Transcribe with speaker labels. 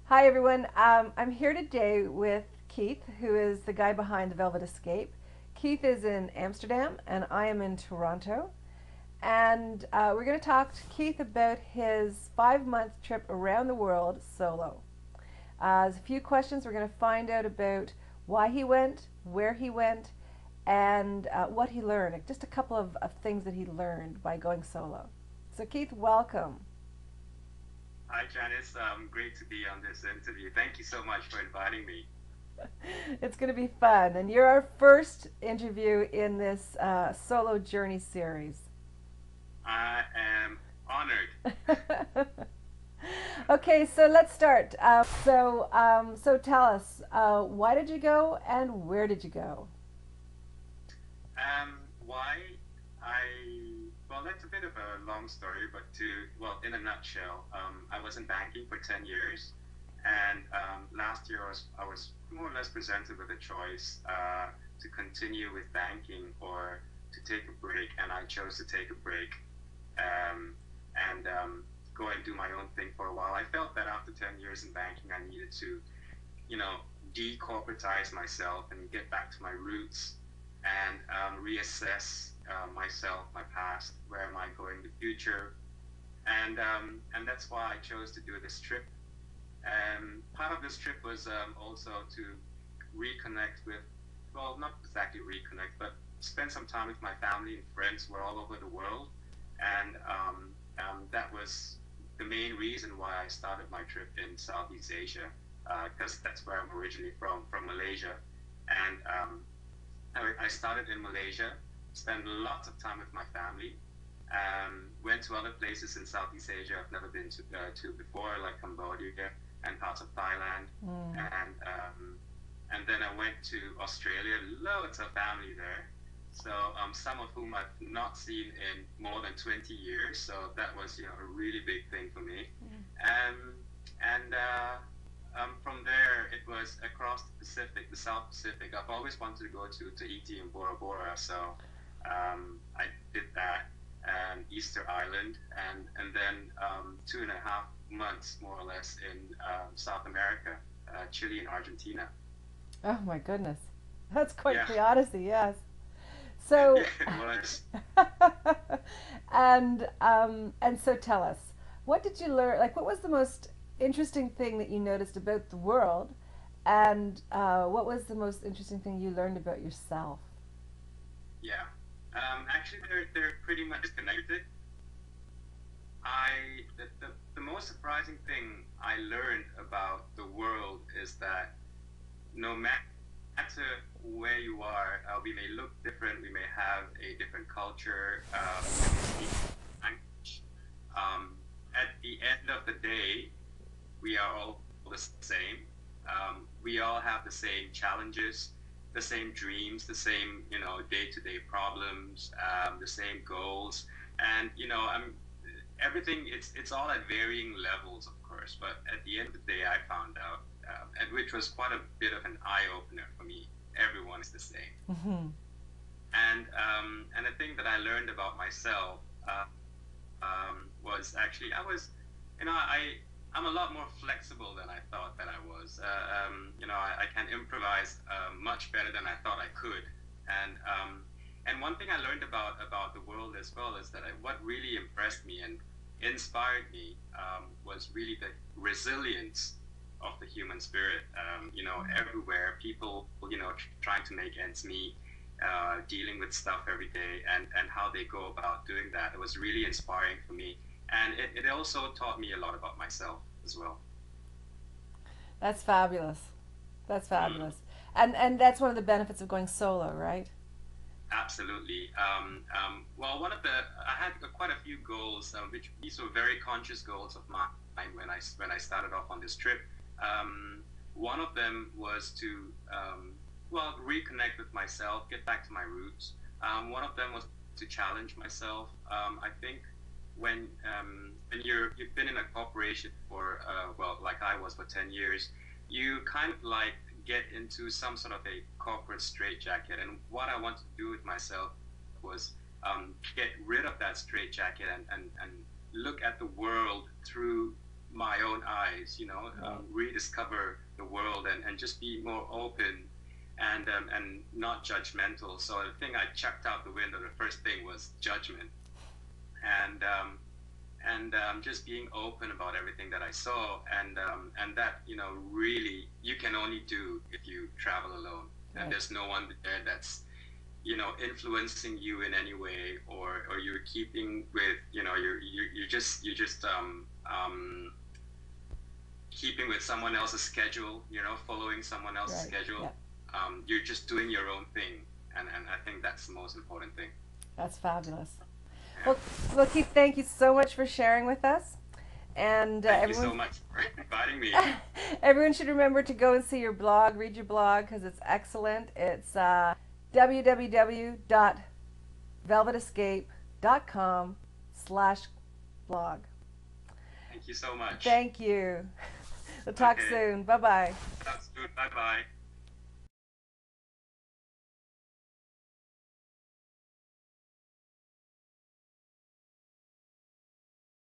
Speaker 1: Hi, everyone. I'm here today with Keith, who is the guy behind the Velvet Escape. Keith is in Amsterdam, and I am in Toronto. And we're going to talk to Keith about his 5 month trip around the world solo. There's a few questions we're going to find out about why he went, where he went, and what he learned. Just a couple of things that he learned by going solo. So, Keith, welcome.
Speaker 2: Hi, Janice. Great to be on this interview. Thank you so much for inviting me.
Speaker 1: It's going to be fun. And you're our first interview in this solo journey series.
Speaker 2: I am honored.
Speaker 1: Okay, so let's start. So tell us, why did you go and where did you go?
Speaker 2: Why well, that's a bit of a long story, but well, in a nutshell, I was in banking for 10 years. And last year I was more or less presented with a choice to continue with banking or to take a break. And I chose to take a break and go and do my own thing for a while. I felt that after 10 years in banking, I needed to, you know, decorporatize myself and get back to my roots and reassess myself, my past, where am I going in the future, and that's why I chose to do this trip. And part of this trip was also to reconnect with, well, not exactly reconnect, but spend some time with my family and friends who are all over the world, and that was the main reason why I started my trip in Southeast Asia, because that's where I'm originally from Malaysia, and I started in Malaysia, spent lots of time with my family, went to other places in Southeast Asia I've never been to before, like Cambodia and parts of Thailand,
Speaker 1: Mm.
Speaker 2: and then I went to Australia, loads of family there. So some of whom I've not seen in more than 20 years. So that was a really big thing for me. And from there, it was across the Pacific, the South Pacific. I've always wanted to go to Tahiti and Bora Bora, so I did that, and Easter Island, and then 2.5 months more or less in South America, Chile and Argentina.
Speaker 1: Oh my goodness, that's quite
Speaker 2: Yeah,
Speaker 1: the odyssey. Yes. So,
Speaker 2: yeah, it was.
Speaker 1: and so tell us, what did you learn? Like, what was the most interesting thing that you noticed about the world, and what was the most interesting thing you learned about yourself?
Speaker 2: Yeah. Actually, they're pretty much connected. The most surprising thing I learned about the world is that no matter where you are, we may look different, we may have a different culture, we may speak language. At the end of the day, we are all the same. We all have the same challenges, the same dreams, the same day-to-day problems, the same goals, and everything. It's all at varying levels, of course. But at the end of the day, I found out, and which was quite a bit of an eye opener for me. Everyone is the same,
Speaker 1: Hmm.
Speaker 2: and the thing that I learned about myself was actually I'm a lot more flexible than I thought that I was. I can improvise much better than I thought I could. And one thing I learned about the world as well is that what really impressed me and inspired me was really the resilience of the human spirit. Everywhere people, trying to make ends meet, dealing with stuff every day, and how they go about doing that. It was really inspiring for me, and it also taught me a lot about myself as well.
Speaker 1: That's fabulous. That's
Speaker 2: Mm,
Speaker 1: fabulous. And that's one of the benefits of going solo, right?
Speaker 2: absolutely. Well, I had quite a few goals, which these were very conscious goals of mine when I started off on this trip. One of them was to well, reconnect with myself, get back to my roots. One of them was to challenge myself. I think when you've been in a corporation for well, like I was for 10 years, you kind of like get into some sort of a corporate straitjacket. And what I wanted to do with myself was get rid of that straitjacket and look at the world through my own eyes, you know, rediscover the world and just be more open and not judgmental. So the thing I checked out the window, the first thing was judgment. And just being open about everything that I saw, and that, you know, really you can only do if you travel alone, and there's no one there that's, you know, influencing you in any way, or you're keeping with, you know, you're just keeping with someone else's schedule, you know, following someone else's schedule. You're just doing your own thing, and I think that's the most important thing.
Speaker 1: That's fabulous. Well, Keith, thank you so much for sharing with us. And
Speaker 2: thank you so much for inviting me.
Speaker 1: Everyone should remember to go and see your blog, read your blog, because it's excellent. It's www.velvetescape.com/blog.
Speaker 2: Thank you so much.
Speaker 1: Thank you. We'll talk soon. Bye-bye.
Speaker 2: That's good. Bye-bye.